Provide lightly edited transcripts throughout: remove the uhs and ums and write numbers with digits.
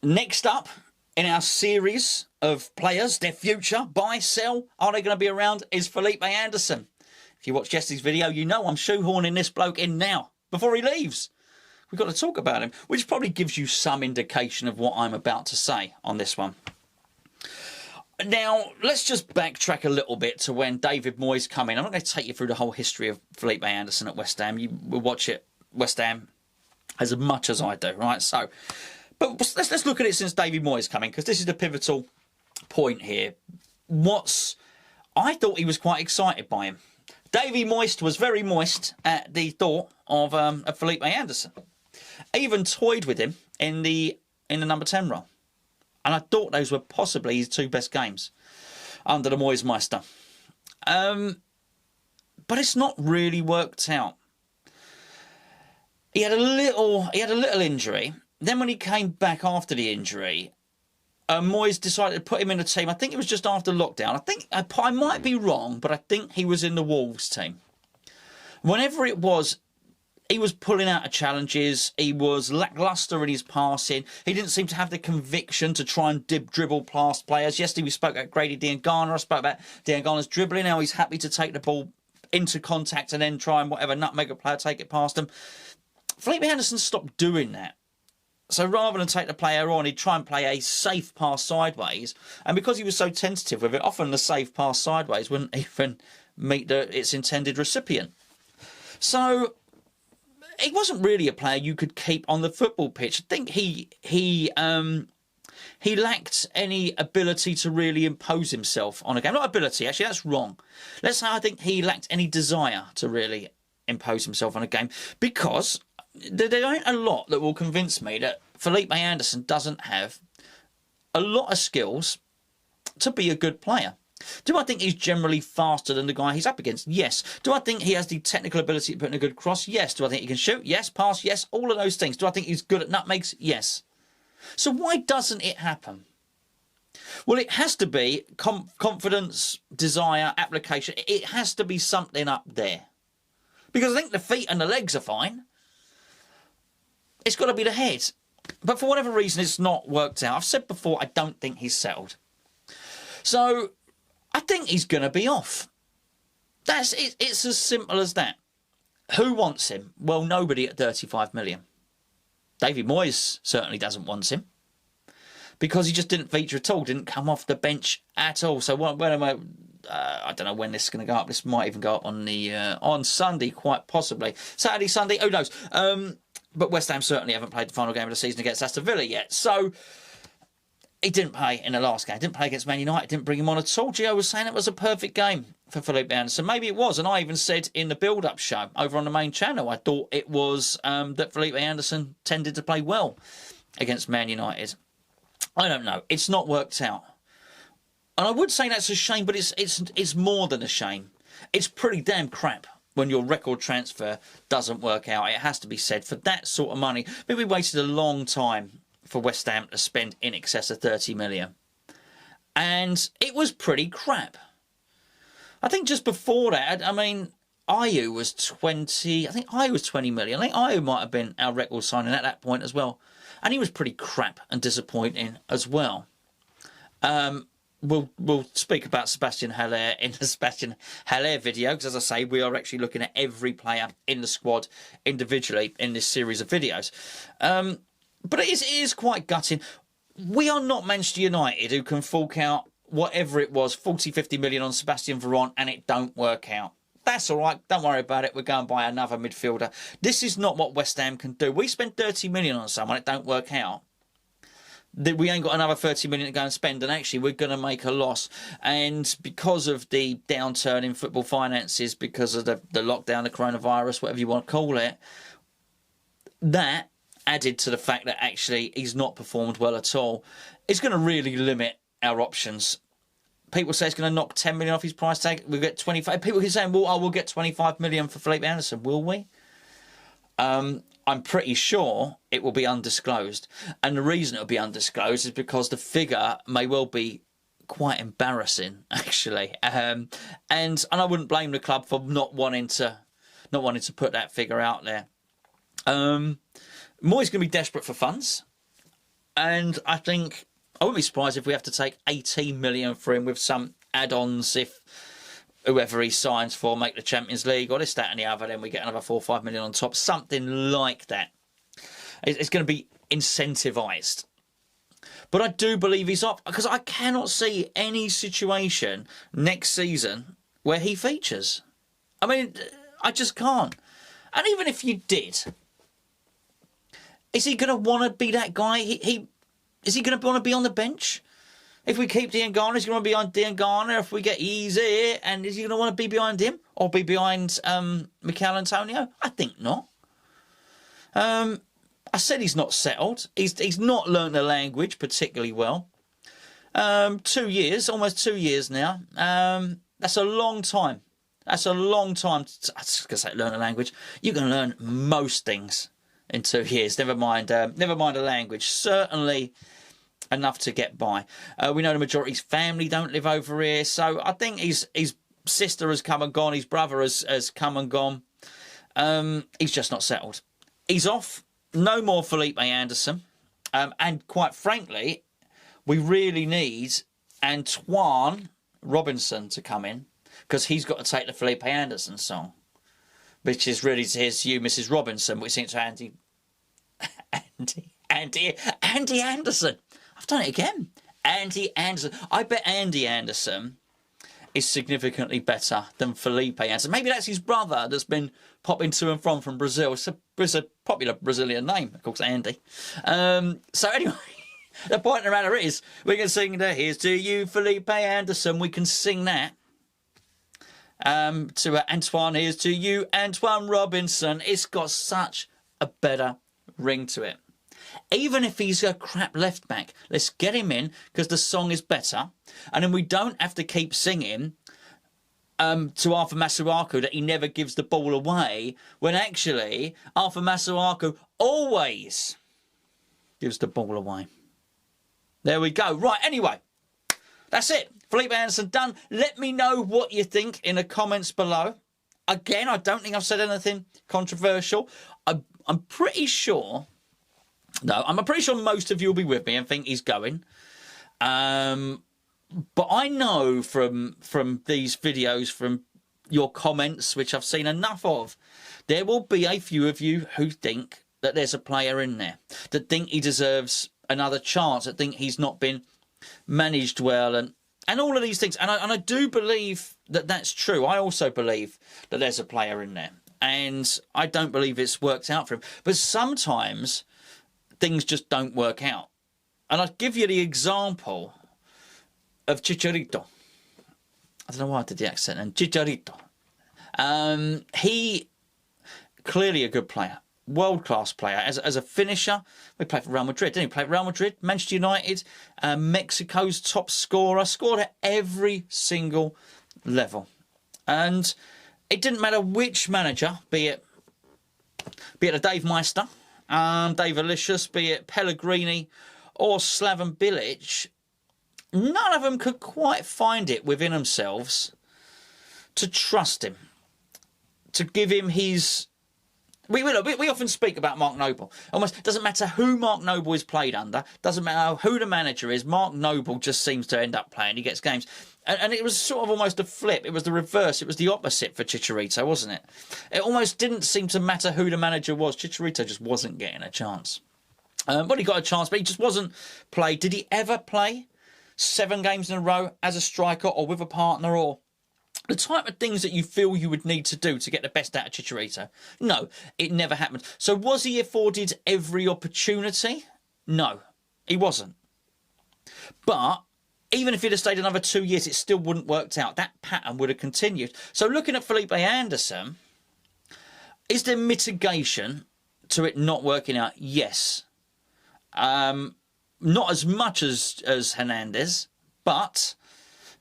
Next up in our series of players, their future, buy, sell, are they going to be around, is Felipe Anderson. If you watched yesterday's video, you know I'm shoehorning this bloke in now, before he leaves. We've got to talk about him, which probably gives you some indication of what I'm about to say on this one. Now, let's just backtrack a little bit to when David Moyes come in. I'm not going to take you through the whole history of Felipe Anderson at West Ham. You will watch it, West Ham, as much as I do, right? So, but let's look at it since David Moyes coming, because this is the pivotal point here. I thought he was quite excited by him. David Moyes was very moist at the thought of Felipe Anderson. Even toyed with him in the number 10 role. And I thought those were possibly his two best games under the Moyes Meister. But it's not really worked out. He had a little injury. Then when he came back after the injury, Moyes decided to put him in a team. I think it was just after lockdown. I think I might be wrong, but I think he was in the Wolves team. Whenever it was, he was pulling out of challenges. He was lacklustre in his passing. He didn't seem to have the conviction to try and dribble past players. Yesterday we spoke about Grady Diangana. I spoke about Diangana's dribbling. How he's happy to take the ball into contact and then try and nutmeg a player, take it past him. Felipe Anderson stopped doing that. So rather than take the player on, he'd try and play a safe pass sideways. And because he was so tentative with it, often the safe pass sideways wouldn't even meet its intended recipient. So he wasn't really a player you could keep on the football pitch. I think he lacked any ability to really impose himself on a game. Not ability, actually, that's wrong. Let's say I think he lacked any desire to really impose himself on a game, because there ain't a lot that will convince me that Felipe Anderson doesn't have a lot of skills to be a good player. Do I think he's generally faster than the guy he's up against? Yes. Do I think he has the technical ability to put in a good cross? Yes. Do I think he can shoot? Yes. Pass? Yes. All of those things. Do I think he's good at nutmegs? Yes. So why doesn't it happen? Well, it has to be confidence, desire, application. It has to be something up there. Because I think the feet and the legs are fine. It's got to be the head. But for whatever reason, it's not worked out. I've said before, I don't think he's settled. So I think he's going to be off. That's it. It's as simple as that. Who wants him? Well, nobody at 35 million. David Moyes certainly doesn't want him, because he just didn't feature at all, didn't come off the bench at all. So I don't know when this is going to go up. This might even go up on Sunday, quite possibly. Saturday, Sunday, who knows? But West Ham certainly haven't played the final game of the season against Aston Villa yet. So he didn't play in the last game. Didn't play against Man United. Didn't bring him on at all. Gio was saying it was a perfect game for Felipe Anderson. Maybe it was. And I even said in the build-up show over on the main channel, I thought it was that Felipe Anderson tended to play well against Man United. I don't know. It's not worked out. And I would say that's a shame, but it's more than a shame. It's pretty damn crap when your record transfer doesn't work out. It has to be said. For that sort of money, maybe we waited a long time for West Ham to spend in excess of 30 million. And it was pretty crap. I think just before that, I mean, Ayew was 20... I think Ayew was 20 million. I think Ayew might have been our record signing at that point as well. And he was pretty crap and disappointing as well. We'll speak about Sebastian Haller in the Sebastian Haller video, because as I say, we are actually looking at every player in the squad individually in this series of videos. But it is quite gutting. We are not Manchester United, who can fork out whatever it was, 40, 50 million on Sebastian Veron, and it don't work out. That's all right. Don't worry about it. We're going to buy another midfielder. This is not what West Ham can do. We spend 30 million on someone, it don't work out. We ain't got another 30 million to go and spend, and actually we're going to make a loss. And because of the downturn in football finances, because of the lockdown, the coronavirus, whatever you want to call it, that added to the fact that actually he's not performed well at all, it's going to really limit our options. People say it's going to knock 10 million off his price tag. We'll get 25. People keep saying, well, we'll get 25 million for Felipe Anderson. Will we? I'm pretty sure it will be undisclosed. And the reason it'll be undisclosed is because the figure may well be quite embarrassing, actually. And I wouldn't blame the club for not wanting to put that figure out there. Moyes going to be desperate for funds. And I think I wouldn't be surprised if we have to take 18 million for him with some add-ons if whoever he signs for make the Champions League or this, that and the other, then we get another 4 or 5 million on top. Something like that. It's going to be incentivised. But I do believe he's off because I cannot see any situation next season where he features. I mean, I just can't. And even if you did, is he going to want to be that guy? Is he going to want to be on the bench? If we keep Diangana, is he going to be on Diangana? If we get Easy, and is he going to want to be behind him or be behind Mikel Antonio? I think not. I said he's not settled. He's not learnt the language particularly well. 2 years, almost 2 years now. That's a long time. That's a long time. I was going to say learn a language. You can learn most things in 2 years. Never mind a language. Certainly enough to get by. We know the majority of his family don't live over here, so I think his sister has come and gone. His brother has come and gone. He's just not settled. He's off. No more Felipe Anderson. And quite frankly, we really need Antoine Robinson to come in because he's got to take the Felipe Anderson song, which is really "Here's to You, Mrs. Robinson," which seems to Andy Anderson. I've done it again. Andy Anderson. I bet Andy Anderson is significantly better than Felipe Anderson. Maybe that's his brother that's been popping to and from Brazil. It's a popular Brazilian name, of course, Andy. So anyway, the point of the matter is, we can sing the "Here's to You, Felipe Anderson." We can sing that to Antoine. "Here's to You, Antoine Robinson." It's got such a better ring to it. Even if he's a crap left back, let's get him in because the song is better. And then we don't have to keep singing to Arthur Masuaku that he never gives the ball away, when actually Arthur Masuaku always gives the ball away. There we go. Right, anyway, that's it. Felipe Anderson done. Let me know what you think in the comments below. Again, I don't think I've said anything controversial. I'm pretty sure... No, I'm pretty sure most of you will be with me and think he's going. But I know from these videos, from your comments, which I've seen enough of, there will be a few of you who think that there's a player in there, that think he deserves another chance, that think he's not been managed well, and all of these things. And I do believe that that's true. I also believe that there's a player in there. And I don't believe it's worked out for him. But sometimes things just don't work out. And I'll give you the example of Chicharito. I don't know why I did the accent. And Chicharito. He, clearly a good player. World-class player. As a finisher, we played for Real Madrid, didn't he? Played for Real Madrid, Manchester United, Mexico's top scorer. Scored at every single level. And it didn't matter which manager, be it a Dave Meister, Dave Alicious, be it Pellegrini or Slaven Bilic, none of them could quite find it within themselves to trust him, to give him his... We often speak about Mark Noble. Almost doesn't matter who Mark Noble is played under, doesn't matter who the manager is, Mark Noble just seems to end up playing. He gets games. And it was sort of almost a flip. It was the reverse. It was the opposite for Chicharito, wasn't it? It almost didn't seem to matter who the manager was. Chicharito just wasn't getting a chance. But he got a chance, but he just wasn't played. Did he ever play 7 games in a row as a striker or with a partner, or the type of things that you feel you would need to do to get the best out of Chicharito? No, it never happened. So was he afforded every opportunity? No, he wasn't. But even if he'd have stayed another 2 years, it still wouldn't worked out. That pattern would have continued. So looking at Felipe Anderson, is there mitigation to it not working out? Yes. Not as much as Hernandez, but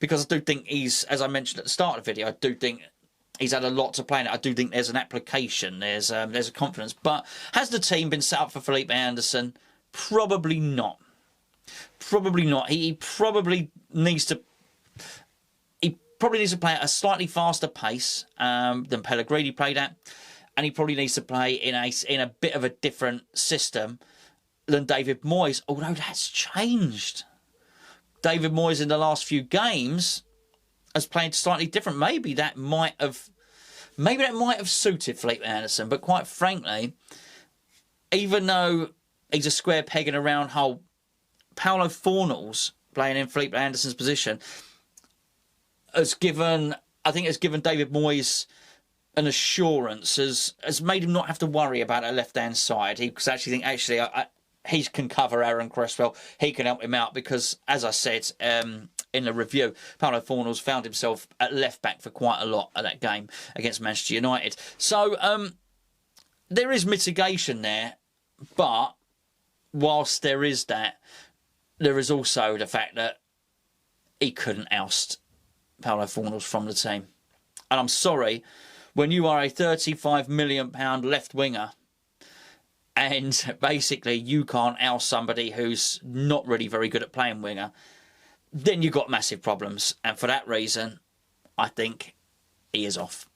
because I do think he's, as I mentioned at the start of the video, I do think he's had a lot to play in it. I do think there's an application, there's a confidence. But has the team been set up for Felipe Anderson? Probably not. Probably not. He probably needs to. He probably needs to play at a slightly faster pace than Pellegrini played at, and he probably needs to play in a bit of a different system than David Moyes, although that's changed. David Moyes in the last few games has played slightly different. Maybe that might have suited Felipe Anderson, but quite frankly, even though he's a square peg in a round hole, Paulo Fornals playing in Felipe Anderson's position has given David Moyes an assurance, has made him not have to worry about a left-hand side. He could actually think, he can cover Aaron Cresswell. He can help him out because, as I said in the review, Paulo Fornals found himself at left-back for quite a lot of that game against Manchester United. So there is mitigation there, but whilst there is that, there is also the fact that he couldn't oust Paulo Fornals from the team. And I'm sorry, when you are a £35 million left winger and basically you can't oust somebody who's not really very good at playing winger, then you've got massive problems. And for that reason, I think he is off.